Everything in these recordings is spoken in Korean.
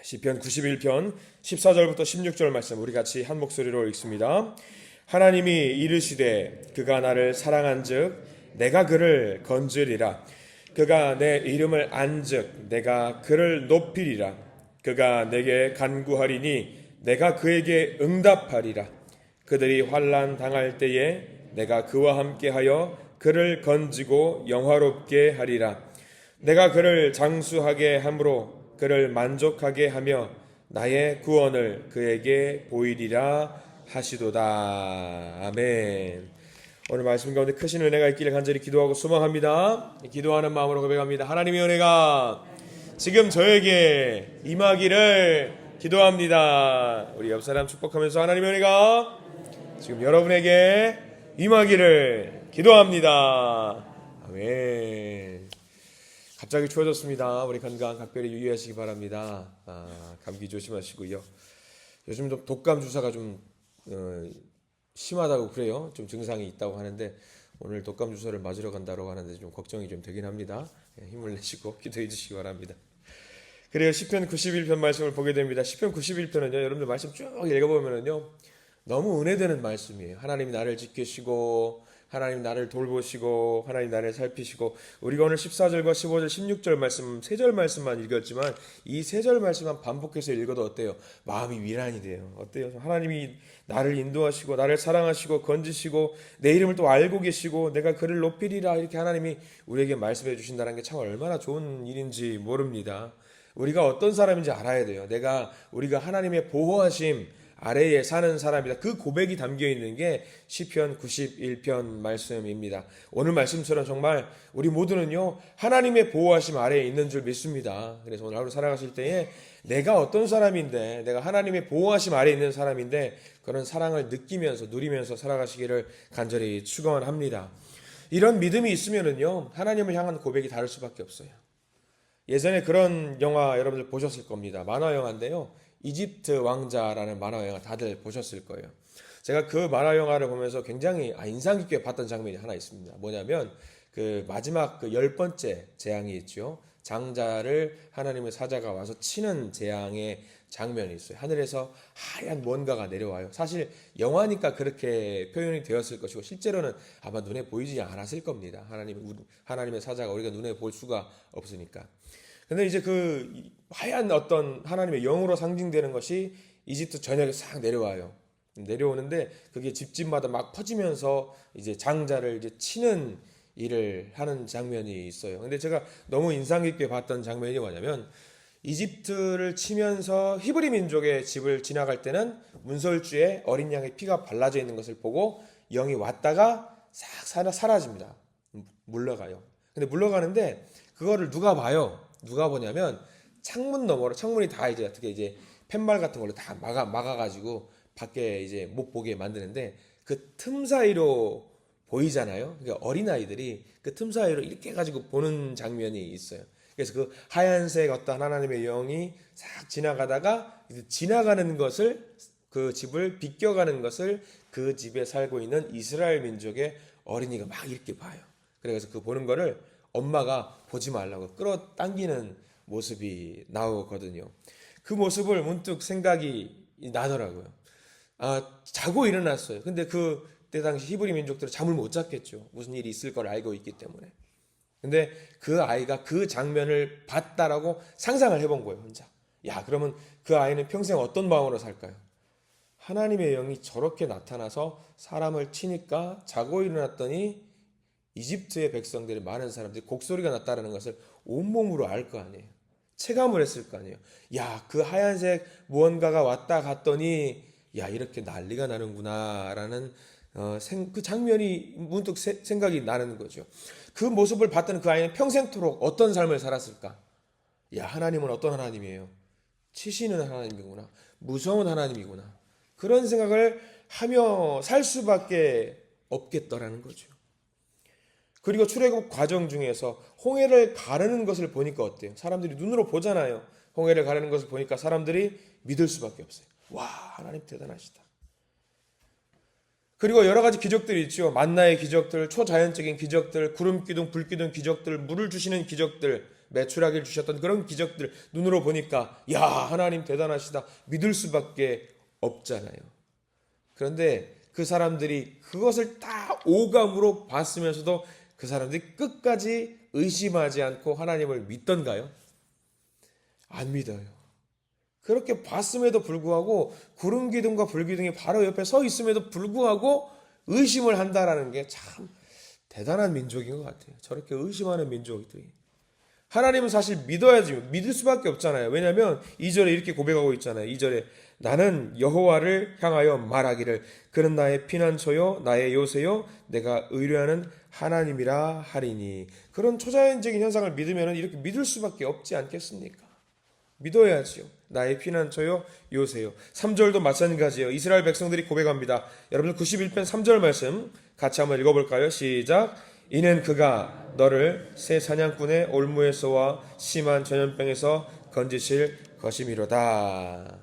시편 91편 14절부터 16절 말씀 우리 같이 한 목소리로 읽습니다. 하나님이 이르시되 그가 나를 사랑한즉 내가 그를 건지리라. 그가 내 이름을 안즉 내가 그를 높이리라. 그가 내게 간구하리니 내가 그에게 응답하리라. 그들이 환난 당할 때에 내가 그와 함께하여 그를 건지고 영화롭게 하리라. 내가 그를 장수하게 함으로 그를 만족하게 하며 나의 구원을 그에게 보이리라 하시도다. 아멘. 오늘 말씀 가운데 크신 은혜가 있기를 간절히 기도하고 소망합니다. 기도하는 마음으로 고백합니다. 하나님의 은혜가 지금 저에게 임하기를 기도합니다. 우리 옆 사람 축복하면서 하나님의 은혜가 지금 여러분에게 임하기를 기도합니다. 아멘. 갑자기 추워졌습니다. 우리 건강 각별히 유의하시기 바랍니다. 감기 조심하시고요. 요즘 좀 독감 주사가 좀 심하다고 그래요. 좀 증상이 있다고 하는데 오늘 독감 주사를 맞으러 간다고 하는데 좀 걱정이 좀 되긴 합니다. 힘을 내시고 기도해 주시기 바랍니다. 그래요. 시편 91편 말씀을 보게 됩니다. 시편 91편은요. 여러분들 말씀 쭉 읽어보면은요. 너무 은혜되는 말씀이에요. 하나님이 나를 지키시고 하나님 나를 돌보시고 하나님 나를 살피시고 우리가 오늘 14절과 15절 16절 말씀 3절 말씀만 읽었지만 이 3절 말씀만 반복해서 읽어도 어때요? 마음이 위안이 돼요. 어때요? 하나님이 나를 인도하시고 나를 사랑하시고 건지시고 내 이름을 또 알고 계시고 내가 그를 높이리라 이렇게 하나님이 우리에게 말씀해 주신다는 게 참 얼마나 좋은 일인지 모릅니다. 우리가 어떤 사람인지 알아야 돼요. 우리가 하나님의 보호하심 아래에 사는 사람이다. 그 고백이 담겨 있는 게 시편 91편 말씀입니다. 오늘 말씀처럼 정말 우리 모두는요 하나님의 보호하심 아래에 있는 줄 믿습니다. 그래서 오늘 하루 살아가실 때에 내가 어떤 사람인데 내가 하나님의 보호하심 아래에 있는 사람인데 그런 사랑을 느끼면서 누리면서 살아가시기를 간절히 축원합니다. 이런 믿음이 있으면은요 하나님을 향한 고백이 다를 수밖에 없어요. 예전에 그런 영화 여러분들 보셨을 겁니다. 만화 영화인데요. 이집트 왕자라는 만화 영화 다들 보셨을 거예요. 제가 그 만화 영화를 보면서 굉장히 인상 깊게 봤던 장면이 하나 있습니다. 뭐냐면 그 마지막 그 10번째 재앙이 있죠. 장자를 하나님의 사자가 와서 치는 재앙의 장면이 있어요. 하늘에서 하얀 뭔가가 내려와요. 사실 영화니까 그렇게 표현이 되었을 것이고 실제로는 아마 눈에 보이지 않았을 겁니다. 하나님의 사자가 우리가 눈에 볼 수가 없으니까. 근데 이제 그 하얀 어떤 하나님의 영으로 상징되는 것이 이집트 전역에 싹 내려와요. 내려오는데 그게 집집마다 막 퍼지면서 이제 장자를 이제 치는 일을 하는 장면이 있어요. 근데 제가 너무 인상 깊게 봤던 장면이 뭐냐면 이집트를 치면서 히브리 민족의 집을 지나갈 때는 문설주에 어린 양의 피가 발라져 있는 것을 보고 영이 왔다가 싹 사라집니다. 물러가요. 근데 물러가는데 그거를 누가 봐요? 누가 보냐면 창문 너머로 창문이 다 이제 어떻게 이제 팻말 같은 걸로 다 막아가지고 밖에 이제 못 보게 만드는데 그 틈 사이로 보이잖아요. 그러니까 어린 아이들이 그 틈 사이로 이렇게 해가지고 보는 장면이 있어요. 그래서 그 하얀색 어떤 하나님의 영이 싹 지나가다가 지나가는 것을 그 집을 비껴가는 것을 그 집에 살고 있는 이스라엘 민족의 어린이가 막 이렇게 봐요. 그래서 그 보는 거를 엄마가 보지 말라고 끌어당기는 모습이 나오거든요. 그 모습을 문득 생각이 나더라고요. 자고 일어났어요. 근데 그때 당시 히브리 민족들은 잠을 못 잤겠죠. 무슨 일이 있을 걸 알고 있기 때문에. 근데 그 아이가 그 장면을 봤다라고 상상을 해본 거예요, 혼자. 야, 그러면 그 아이는 평생 어떤 마음으로 살까요? 하나님의 영이 저렇게 나타나서 사람을 치니까 자고 일어났더니 이집트의 백성들이 많은 사람들이 곡소리가 났다는 것을 온몸으로 알 거 아니에요. 체감을 했을 거 아니에요. 야, 그 하얀색 무언가가 왔다 갔더니 야, 이렇게 난리가 나는구나라는 그 장면이 문득 생각이 나는 거죠. 그 모습을 봤던 그 아이는 평생토록 어떤 삶을 살았을까? 야, 하나님은 어떤 하나님이에요? 치시는 하나님이구나. 무서운 하나님이구나. 그런 생각을 하며 살 수밖에 없겠더라는 거죠. 그리고 출애굽 과정 중에서 홍해를 가르는 것을 보니까 어때요? 사람들이 눈으로 보잖아요. 홍해를 가르는 것을 보니까 사람들이 믿을 수밖에 없어요. 와, 하나님 대단하시다. 그리고 여러 가지 기적들이 있죠. 만나의 기적들, 초자연적인 기적들, 구름 기둥, 불 기둥 기적들, 물을 주시는 기적들 메추라기를 주셨던 그런 기적들 눈으로 보니까 야, 하나님 대단하시다 믿을 수밖에 없잖아요. 그런데 그 사람들이 그것을 다 오감으로 봤으면서도 그 사람들이 끝까지 의심하지 않고 하나님을 믿던가요? 안 믿어요. 그렇게 봤음에도 불구하고 구름 기둥과 불 기둥이 바로 옆에 서 있음에도 불구하고 의심을 한다라는 게 참 대단한 민족인 것 같아요. 저렇게 의심하는 민족들이. 하나님은 사실 믿어야지, 믿을 수밖에 없잖아요. 왜냐하면 2절에 이렇게 고백하고 있잖아요. 2절에 나는 여호와를 향하여 말하기를 그는 나의 피난처요 나의 요새요 내가 의뢰하는 하나님이라 하리니. 그런 초자연적인 현상을 믿으면 이렇게 믿을 수밖에 없지 않겠습니까? 믿어야지요. 나의 피난처요 요새요. 3절도 마찬가지예요. 이스라엘 백성들이 고백합니다. 여러분 91편 3절 말씀 같이 한번 읽어볼까요? 시작. 이는 그가 너를 새 사냥꾼의 올무에서와 심한 전염병에서 건지실 것이미로다.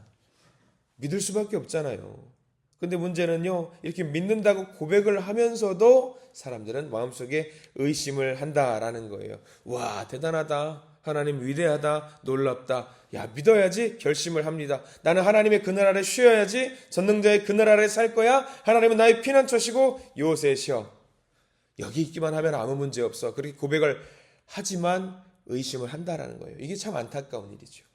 믿을 수밖에 없잖아요. 근데 문제는요, 이렇게 믿는다고 고백을 하면서도 사람들은 마음속에 의심을 한다라는 거예요. 와, 대단하다. 하나님 위대하다. 놀랍다. 야, 믿어야지 결심을 합니다. 나는 하나님의 그늘 아래 쉬어야지. 전능자의 그늘 아래 살 거야. 하나님은 나의 피난처시고 요새시여. 여기 있기만 하면 아무 문제 없어. 그렇게 고백을 하지만 의심을 한다라는 거예요. 이게 참 안타까운 일이죠.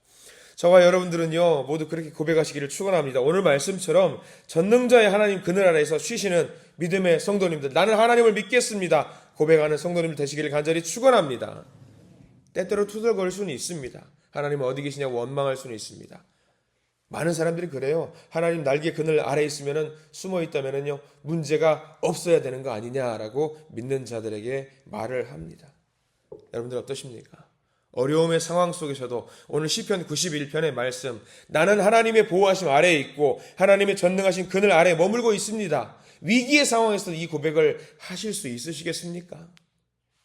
저와 여러분들은요 모두 그렇게 고백하시기를 축원합니다. 오늘 말씀처럼 전능자의 하나님 그늘 아래에서 쉬시는 믿음의 성도님들, 나는 하나님을 믿겠습니다 고백하는 성도님들 되시기를 간절히 축원합니다. 때때로 투덜거릴 수는 있습니다. 하나님 어디 계시냐고 원망할 수는 있습니다. 많은 사람들이 그래요. 하나님 날개 그늘 아래에 있으면 숨어 있다면요 문제가 없어야 되는 거 아니냐라고 믿는 자들에게 말을 합니다. 여러분들 어떠십니까? 어려움의 상황 속에서도 오늘 시편 91편의 말씀, 나는 하나님의 보호하심 아래에 있고 하나님의 전능하신 그늘 아래에 머물고 있습니다. 위기의 상황에서도 이 고백을 하실 수 있으시겠습니까?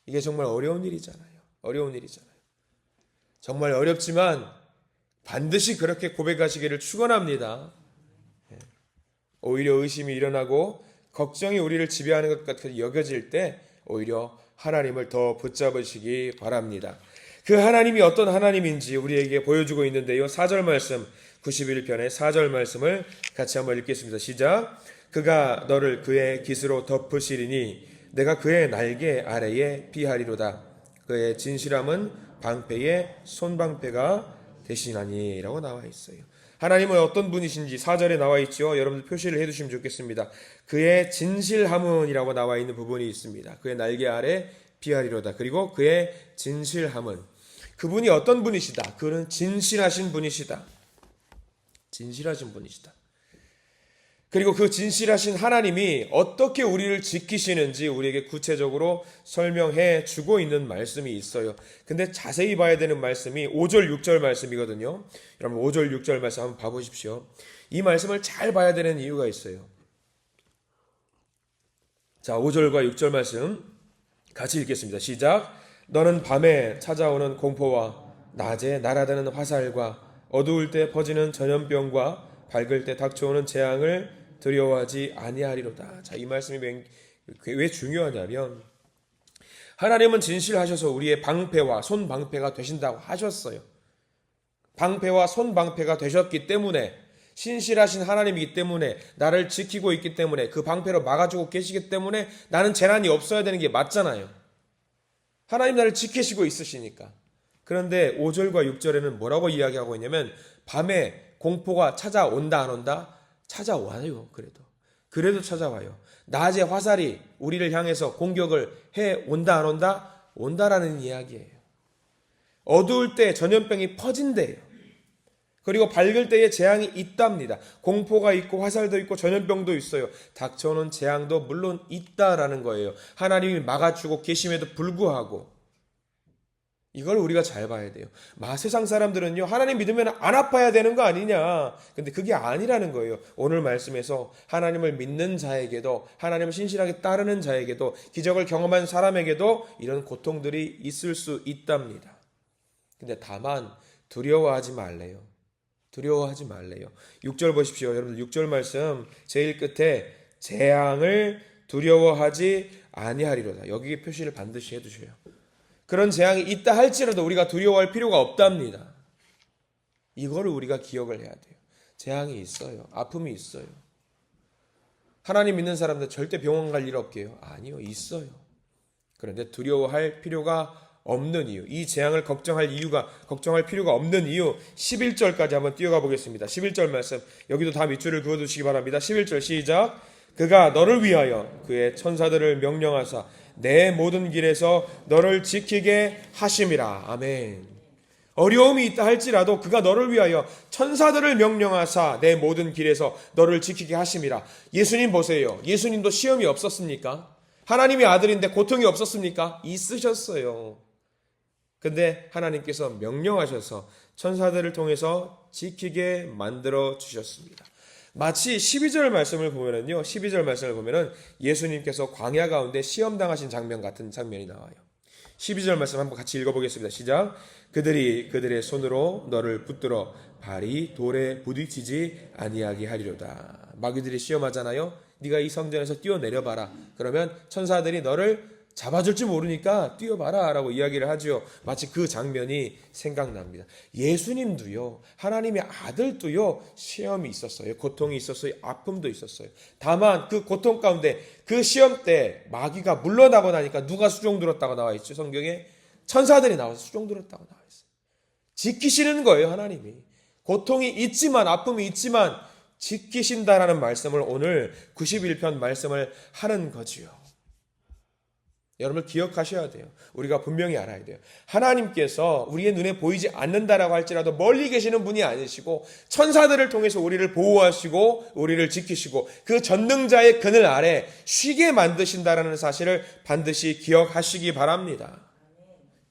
이게 정말 어려운 일이잖아요. 어려운 일이잖아요. 정말 어렵지만 반드시 그렇게 고백하시기를 축원합니다. 오히려 의심이 일어나고 걱정이 우리를 지배하는 것 같이 여겨질 때 오히려 하나님을 더 붙잡으시기 바랍니다. 그 하나님이 어떤 하나님인지 우리에게 보여주고 있는데요. 4절 말씀, 91편의 4절 말씀을 같이 한번 읽겠습니다. 시작. 그가 너를 그의 깃으로 덮으시리니 내가 그의 날개 아래에 피하리로다. 그의 진실함은 방패의 손방패가 되시나니 라고 나와 있어요. 하나님은 어떤 분이신지 4절에 나와 있죠. 여러분들 표시를 해두시면 좋겠습니다. 그의 진실함은 이라고 나와 있는 부분이 있습니다. 그의 날개 아래 피하리로다. 그리고 그의 진실함은 그분이 어떤 분이시다. 그는 진실하신 분이시다. 진실하신 분이시다. 그리고 그 진실하신 하나님이 어떻게 우리를 지키시는지 우리에게 구체적으로 설명해 주고 있는 말씀이 있어요. 근데 자세히 봐야 되는 말씀이 5절 6절 말씀이거든요. 여러분 5절 6절 말씀 한번 봐보십시오. 이 말씀을 잘 봐야 되는 이유가 있어요. 자, 5절과 6절 말씀 같이 읽겠습니다. 시작. 너는 밤에 찾아오는 공포와 낮에 날아드는 화살과 어두울 때 퍼지는 전염병과 밝을 때 닥쳐오는 재앙을 두려워하지 아니하리로다. 자, 이 말씀이 왜 중요하냐면 하나님은 진실하셔서 우리의 방패와 손방패가 되신다고 하셨어요. 방패와 손방패가 되셨기 때문에 신실하신 하나님이기 때문에 나를 지키고 있기 때문에 그 방패로 막아주고 계시기 때문에 나는 재난이 없어야 되는 게 맞잖아요. 하나님 나를 지키시고 있으시니까. 그런데 5절과 6절에는 뭐라고 이야기하고 있냐면 밤에 공포가 찾아온다 안 온다? 찾아와요. 그래도 찾아와요. 낮에 화살이 우리를 향해서 공격을 해 온다 안 온다? 온다라는 이야기예요. 어두울 때 전염병이 퍼진대요. 그리고 밝을 때에 재앙이 있답니다. 공포가 있고 화살도 있고 전염병도 있어요. 닥쳐오는 재앙도 물론 있다라는 거예요. 하나님이 막아주고 계심에도 불구하고 이걸 우리가 잘 봐야 돼요. 세상 사람들은요, 하나님 믿으면 안 아파야 되는 거 아니냐. 근데 그게 아니라는 거예요. 오늘 말씀에서 하나님을 믿는 자에게도, 하나님을 신실하게 따르는 자에게도, 기적을 경험한 사람에게도 이런 고통들이 있을 수 있답니다. 근데 다만 두려워하지 말래요. 두려워하지 말래요. 6절 보십시오. 여러분들 6절 말씀 제일 끝에 재앙을 두려워하지 아니하리로다. 여기에 표시를 반드시 해두셔요. 그런 재앙이 있다 할지라도 우리가 두려워할 필요가 없답니다. 이거를 우리가 기억을 해야 돼요. 재앙이 있어요. 아픔이 있어요. 하나님 믿는 사람들 절대 병원 갈 일 없게요. 아니요, 있어요. 그런데 두려워할 필요가 없는 이유, 이 재앙을 걱정할 필요가 없는 이유, 11절까지 한번 뛰어가 보겠습니다. 11절 말씀, 여기도 다 밑줄을 그어두시기 바랍니다. 11절 시작. 그가 너를 위하여 그의 천사들을 명령하사 내 모든 길에서 너를 지키게 하심이라. 아멘. 어려움이 있다 할지라도 그가 너를 위하여 천사들을 명령하사 내 모든 길에서 너를 지키게 하심이라. 예수님 보세요. 예수님도 시험이 없었습니까? 하나님의 아들인데 고통이 없었습니까? 있으셨어요. 근데 하나님께서 명령하셔서 천사들을 통해서 지키게 만들어 주셨습니다. 마치 12절 말씀을 보면은요, 12절 말씀을 보면은 예수님께서 광야 가운데 시험 당하신 장면 같은 장면이 나와요. 12절 말씀 한번 같이 읽어보겠습니다. 시작. 그들이 그들의 손으로 너를 붙들어 발이 돌에 부딪히지 아니하게 하리로다. 마귀들이 시험하잖아요. 네가 이 성전에서 뛰어내려봐라. 그러면 천사들이 너를 잡아줄지 모르니까 뛰어봐라 라고 이야기를 하죠. 마치 그 장면이 생각납니다. 예수님도요, 하나님의 아들도요, 시험이 있었어요. 고통이 있었어요. 아픔도 있었어요. 다만 그 고통 가운데 그 시험 때 마귀가 물러나고 나니까 누가 수종 들었다고 나와 있죠. 성경에 천사들이 나와서 수종 들었다고 나와 있어요. 지키시는 거예요, 하나님이. 고통이 있지만, 아픔이 있지만 지키신다라는 말씀을 오늘 91편 말씀을 하는 거지요. 여러분 기억하셔야 돼요. 우리가 분명히 알아야 돼요. 하나님께서 우리의 눈에 보이지 않는다라고 할지라도 멀리 계시는 분이 아니시고 천사들을 통해서 우리를 보호하시고 우리를 지키시고 그 전능자의 그늘 아래 쉬게 만드신다라는 사실을 반드시 기억하시기 바랍니다.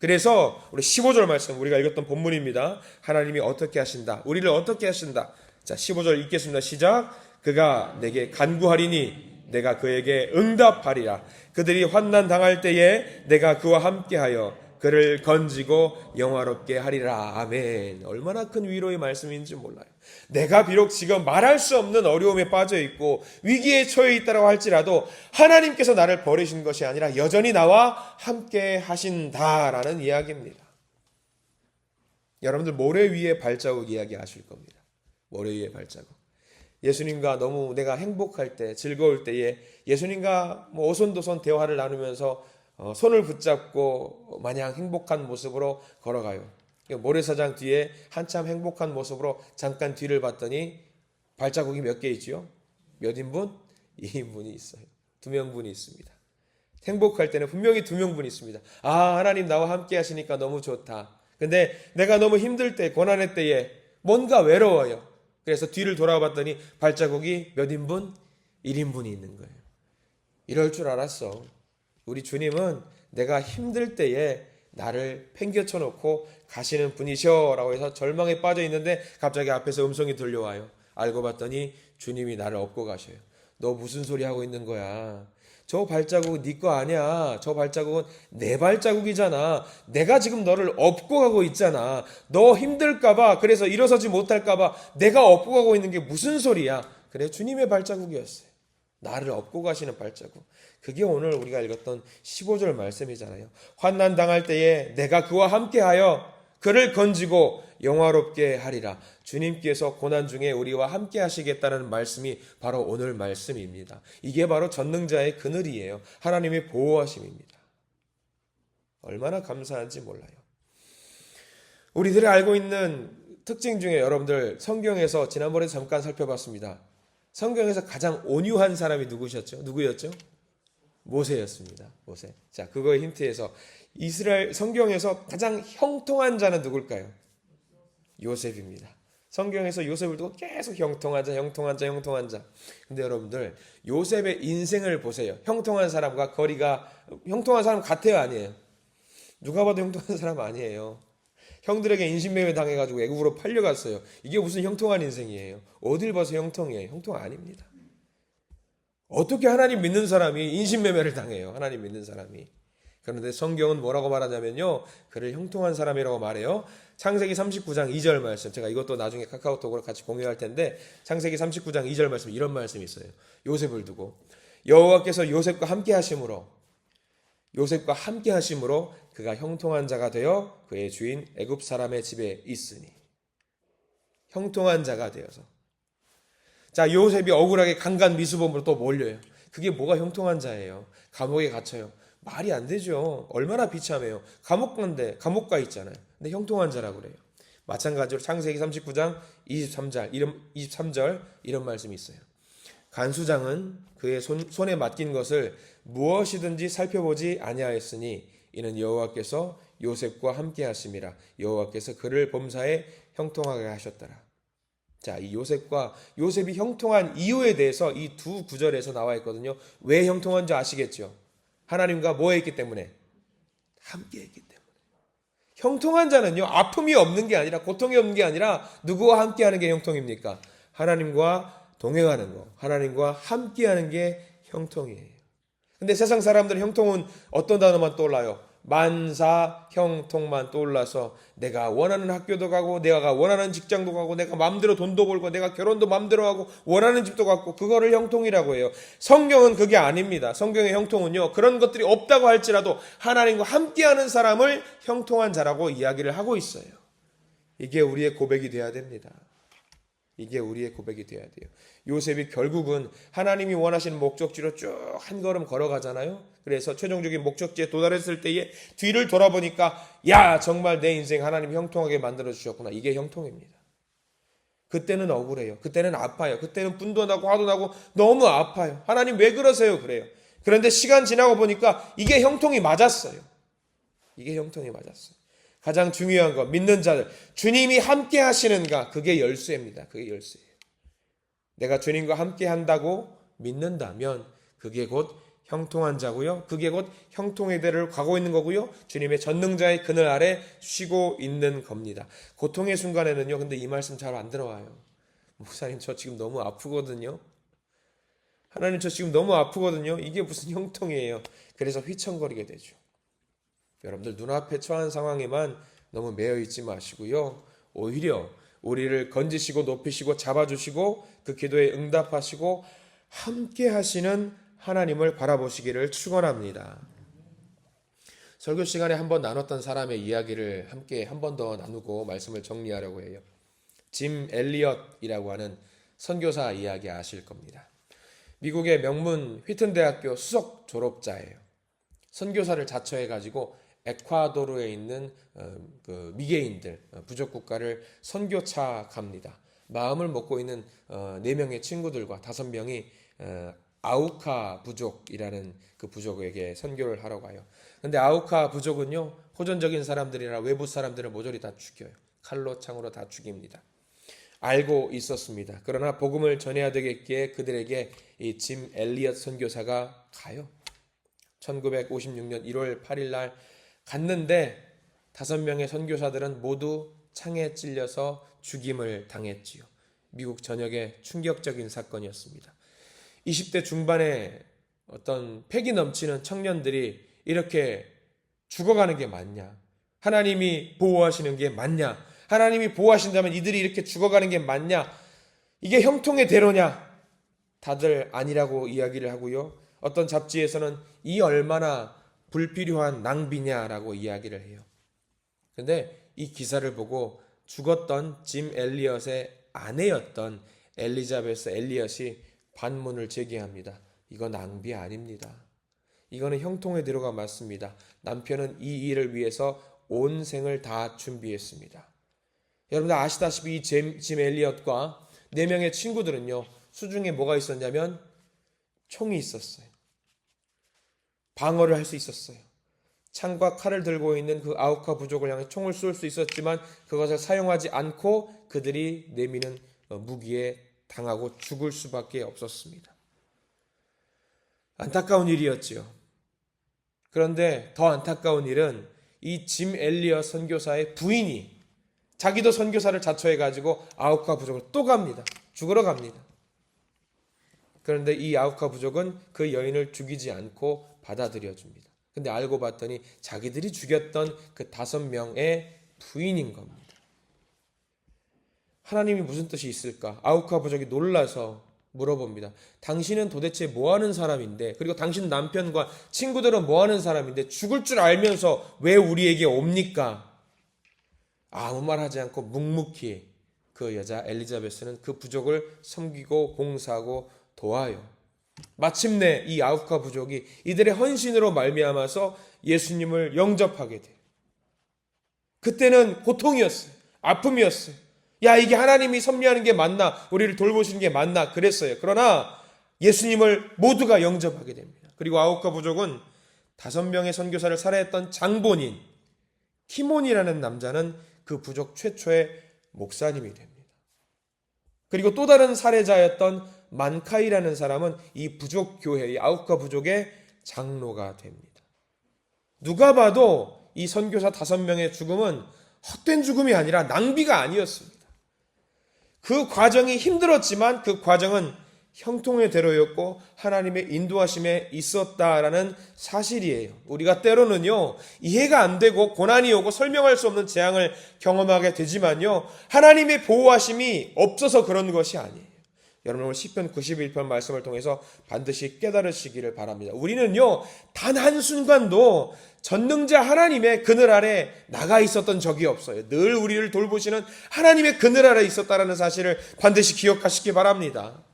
그래서 우리 15절 말씀 우리가 읽었던 본문입니다. 하나님이 어떻게 하신다? 우리를 어떻게 하신다? 자, 15절 읽겠습니다. 시작. 그가 내게 간구하리니 내가 그에게 응답하리라. 그들이 환난 당할 때에 내가 그와 함께하여 그를 건지고 영화롭게 하리라. 아멘. 얼마나 큰 위로의 말씀인지 몰라요. 내가 비록 지금 말할 수 없는 어려움에 빠져 있고 위기에 처해 있다고 할지라도 하나님께서 나를 버리신 것이 아니라 여전히 나와 함께 하신다라는 이야기입니다. 여러분들 모래 위에 발자국 이야기 아실 겁니다. 모래 위에 발자국. 예수님과 너무 내가 행복할 때, 즐거울 때에 예수님과 오손도손 대화를 나누면서 손을 붙잡고 마냥 행복한 모습으로 걸어가요. 모래사장 뒤에 한참 행복한 모습으로 잠깐 뒤를 봤더니 발자국이 몇 개 있지요? 몇 인분? 2인분이 있어요. 2명분이 있습니다. 행복할 때는 분명히 2명분이 있습니다. 아, 하나님 나와 함께 하시니까 너무 좋다. 근데 내가 너무 힘들 때, 고난의 때에 뭔가 외로워요. 그래서 뒤를 돌아봤더니 발자국이 몇 인분? 1인분이 있는 거예요. 이럴 줄 알았어. 우리 주님은 내가 힘들 때에 나를 팽개쳐 놓고 가시는 분이셔 라고 해서 절망에 빠져 있는데 갑자기 앞에서 음성이 들려와요. 알고 봤더니 주님이 나를 업고 가셔요. 너 무슨 소리 하고 있는 거야? 저 발자국은 네 거 아니야. 저 발자국은 내 발자국이잖아. 내가 지금 너를 업고 가고 있잖아. 너 힘들까봐, 그래서 일어서지 못할까봐 내가 업고 가고 있는 게 무슨 소리야? 그래, 주님의 발자국이었어요. 나를 업고 가시는 발자국. 그게 오늘 우리가 읽었던 15절 말씀이잖아요. 환난 당할 때에 내가 그와 함께하여 그를 건지고 영화롭게 하리라. 주님께서 고난 중에 우리와 함께 하시겠다는 말씀이 바로 오늘 말씀입니다. 이게 바로 전능자의 그늘이에요. 하나님의 보호하심입니다. 얼마나 감사한지 몰라요. 우리들이 알고 있는 특징 중에 여러분들 성경에서 지난번에 잠깐 살펴봤습니다. 성경에서 가장 온유한 사람이 누구였죠? 모세였습니다. 모세. 자, 그거의 힌트에서 이스라엘 성경에서 가장 형통한 자는 누굴까요? 요셉입니다. 성경에서 요셉을 두고 계속 형통한 자. 근데 여러분들 요셉의 인생을 보세요. 형통한 사람과 거리가 형통한 사람 같아요, 아니에요? 누가 봐도 형통한 사람 아니에요. 형들에게 인신매매 당해가지고 애국으로 팔려갔어요. 이게 무슨 형통한 인생이에요? 어딜 봐서 형통이에요? 형통 아닙니다. 어떻게 하나님 믿는 사람이 인신매매를 당해요? 하나님 믿는 사람이. 그런데 성경은 뭐라고 말하냐면요, 그를 형통한 사람이라고 말해요. 창세기 39장 2절 말씀, 제가 이것도 나중에 카카오톡으로 같이 공유할 텐데 창세기 39장 2절 말씀, 이런 말씀이 있어요. 요셉을 두고 여호와께서 요셉과 함께 하심으로 그가 형통한 자가 되어 그의 주인 애굽 사람의 집에 있으니. 형통한 자가 되어서. 자, 요셉이 억울하게 강간 미수범으로 또 몰려요. 그게 뭐가 형통한 자예요? 감옥에 갇혀요. 말이 안 되죠. 얼마나 비참해요. 감옥 가 있잖아요. 근데 형통한 자라고 그래요. 마찬가지로 창세기 39장 23절 이런 말씀이 있어요. 간수장은 그의 손에 맡긴 것을 무엇이든지 살펴보지 아니하였으니 이는 여호와께서 요셉과 함께 하심이라. 여호와께서 그를 범사에 형통하게 하셨더라. 자, 이 요셉이 형통한 이유에 대해서 이 두 구절에서 나와 있거든요. 왜 형통한지 아시겠죠? 하나님과 뭐 했기 때문에? 함께 했기 때문에. 형통한 자는요, 아픔이 없는 게 아니라, 고통이 없는 게 아니라 누구와 함께 하는 게 형통입니까? 하나님과 동행하는 거, 하나님과 함께 하는 게 형통이에요. 근데 세상 사람들은 형통은 어떤 단어만 떠올라요? 만사 형통만 떠올라서 내가 원하는 학교도 가고 내가 원하는 직장도 가고 내가 마음대로 돈도 벌고 내가 결혼도 마음대로 하고 원하는 집도 갖고 그거를 형통이라고 해요. 성경은 그게 아닙니다. 성경의 형통은요, 그런 것들이 없다고 할지라도 하나님과 함께하는 사람을 형통한 자라고 이야기를 하고 있어요. 이게 우리의 고백이 돼야 됩니다. 이게 우리의 고백이 돼야 돼요. 요셉이 결국은 하나님이 원하시는 목적지로 쭉 한 걸음 걸어가잖아요. 그래서 최종적인 목적지에 도달했을 때에 뒤를 돌아보니까 야, 정말 내 인생 하나님이 형통하게 만들어주셨구나. 이게 형통입니다. 그때는 억울해요. 그때는 아파요. 그때는 분도 나고 화도 나고 너무 아파요. 하나님 왜 그러세요? 그래요. 그런데 시간 지나고 보니까 이게 형통이 맞았어요. 이게 형통이 맞았어요. 가장 중요한 거, 믿는 자들, 주님이 함께 하시는가, 그게 열쇠입니다. 그게 열쇠예요. 내가 주님과 함께 한다고 믿는다면 그게 곧 형통한 자고요. 그게 곧 형통의 대를 가고 있는 거고요. 주님의 전능자의 그늘 아래 쉬고 있는 겁니다. 고통의 순간에는요, 근데 이 말씀 잘 안 들어와요. 목사님, 저 지금 너무 아프거든요. 하나님, 저 지금 너무 아프거든요. 이게 무슨 형통이에요. 그래서 휘청거리게 되죠. 여러분들 눈앞에 처한 상황에만 너무 매여 있지 마시고요. 오히려 우리를 건지시고 높이시고 잡아주시고 그 기도에 응답하시고 함께 하시는 하나님을 바라보시기를 축원합니다. 설교 시간에 한번 나눴던 사람의 이야기를 함께 한 번 더 나누고 말씀을 정리하려고 해요. 짐 엘리엇이라고 하는 선교사 이야기 아실 겁니다. 미국의 명문 휘튼 대학교 수석 졸업자예요. 선교사를 자처해가지고 에콰도르에 있는 그 미개인들, 부족 국가를 선교차 갑니다. 마음을 먹고 있는 4명의 친구들과 5명이 아우카 부족이라는 그 부족에게 선교를 하러 가요. 근데 아우카 부족은요, 호전적인 사람들이라 외부 사람들을 모조리 다 죽여요. 칼로 창으로 다 죽입니다. 알고 있었습니다. 그러나 복음을 전해야 되겠기에 그들에게 이 짐 엘리엇 선교사가 가요. 1956년 1월 8일 날 갔는데 5명의 선교사들은 모두 창에 찔려서 죽임을 당했지요. 미국 전역의 충격적인 사건이었습니다. 20대 중반의 어떤 패기 넘치는 청년들이 이렇게 죽어가는 게 맞냐? 하나님이 보호하시는 게 맞냐? 하나님이 보호하신다면 이들이 이렇게 죽어가는 게 맞냐? 이게 형통의 대로냐? 다들 아니라고 이야기를 하고요. 어떤 잡지에서는 이 얼마나 불필요한 낭비냐라고 이야기를 해요. 그런데 이 기사를 보고 죽었던 짐 엘리엇의 아내였던 엘리자베스 엘리엇이 반문을 제기합니다. 이거 낭비 아닙니다. 이거는 형통의 대로가 맞습니다. 남편은 이 일을 위해서 온 생을 다 준비했습니다. 여러분들 아시다시피 이 짐 엘리엇과 4명의 친구들은요, 수중에 뭐가 있었냐면 총이 있었어요. 방어를 할 수 있었어요. 창과 칼을 들고 있는 그 아우카 부족을 향해 총을 쏠 수 있었지만 그것을 사용하지 않고 그들이 내미는 무기에 당하고 죽을 수밖에 없었습니다. 안타까운 일이었지요. 그런데 더 안타까운 일은 이 짐 엘리엇 선교사의 부인이 자기도 선교사를 자처해가지고 아우카 부족을 또 갑니다. 죽으러 갑니다. 그런데 이 아우카 부족은 그 여인을 죽이지 않고 받아들여줍니다. 근데 알고 봤더니 자기들이 죽였던 그 5명의 부인인 겁니다. 하나님이 무슨 뜻이 있을까? 아우카 부족이 놀라서 물어봅니다. 당신은 도대체 뭐 하는 사람인데, 그리고 당신 남편과 친구들은 뭐 하는 사람인데 죽을 줄 알면서 왜 우리에게 옵니까? 아무 말 하지 않고 묵묵히 그 여자 엘리자베스는 그 부족을 섬기고 봉사하고 도와요. 마침내 이 아우카 부족이 이들의 헌신으로 말미암아서 예수님을 영접하게 돼요. 그때는 고통이었어요. 아픔이었어요. 야, 이게 하나님이 섭리하는 게 맞나? 우리를 돌보시는 게 맞나? 그랬어요. 그러나 예수님을 모두가 영접하게 됩니다. 그리고 아우카 부족은 5명의 선교사를 살해했던 장본인 키몬이라는 남자는 그 부족 최초의 목사님이 됩니다. 그리고 또 다른 살해자였던 만카이라는 사람은 이 부족 교회, 이 아우카 부족의 장로가 됩니다. 누가 봐도 이 선교사 5명의 죽음은 헛된 죽음이 아니라 낭비가 아니었습니다. 그 과정이 힘들었지만 그 과정은 형통의 대로였고 하나님의 인도하심에 있었다라는 사실이에요. 우리가 때로는요, 이해가 안 되고 고난이 오고 설명할 수 없는 재앙을 경험하게 되지만요, 하나님의 보호하심이 없어서 그런 것이 아니에요. 여러분, 오늘 시편 91편 말씀을 통해서 반드시 깨달으시기를 바랍니다. 우리는요, 단 한순간도 전능자 하나님의 그늘 아래 나가 있었던 적이 없어요. 늘 우리를 돌보시는 하나님의 그늘 아래 있었다는 사실을 반드시 기억하시기 바랍니다.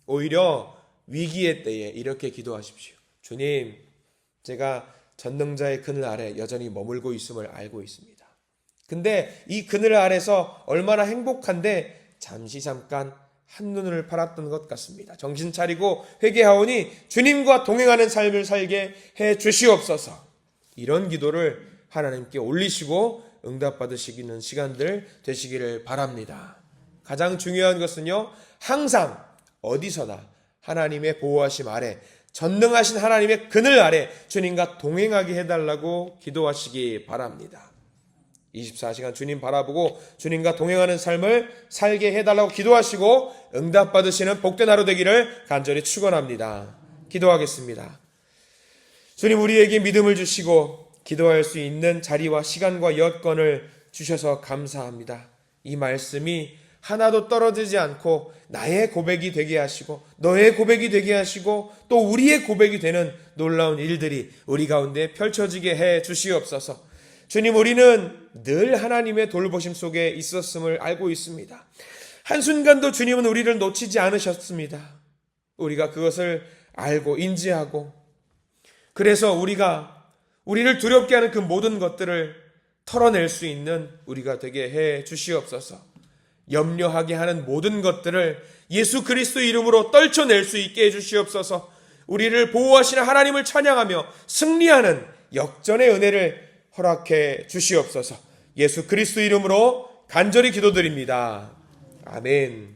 오히려 위기의 때에 이렇게 기도하십시오. 주님, 제가 전능자의 그늘 아래 여전히 머물고 있음을 알고 있습니다. 근데 이 그늘 아래서 얼마나 행복한데 잠깐 한눈을 팔았던 것 같습니다. 정신 차리고 회개하오니 주님과 동행하는 삶을 살게 해 주시옵소서. 이런 기도를 하나님께 올리시고 응답받으시는 시간들 되시기를 바랍니다. 가장 중요한 것은요, 항상 어디서나 하나님의 보호하심 아래, 전능하신 하나님의 그늘 아래 주님과 동행하게 해달라고 기도하시기 바랍니다. 24시간 주님 바라보고 주님과 동행하는 삶을 살게 해달라고 기도하시고 응답받으시는 복된 하루 되기를 간절히 축원합니다. 기도하겠습니다. 주님, 우리에게 믿음을 주시고 기도할 수 있는 자리와 시간과 여건을 주셔서 감사합니다. 이 말씀이 하나도 떨어지지 않고 나의 고백이 되게 하시고 너의 고백이 되게 하시고 또 우리의 고백이 되는 놀라운 일들이 우리 가운데 펼쳐지게 해 주시옵소서. 주님, 우리는 늘 하나님의 돌보심 속에 있었음을 알고 있습니다. 한순간도 주님은 우리를 놓치지 않으셨습니다. 우리가 그것을 알고 인지하고, 그래서 우리를 두렵게 하는 그 모든 것들을 털어낼 수 있는 우리가 되게 해 주시옵소서. 염려하게 하는 모든 것들을 예수 그리스도 이름으로 떨쳐낼 수 있게 해 주시옵소서. 우리를 보호하시는 하나님을 찬양하며 승리하는 역전의 은혜를 허락해 주시옵소서. 예수 그리스도 이름으로 간절히 기도드립니다. 아멘.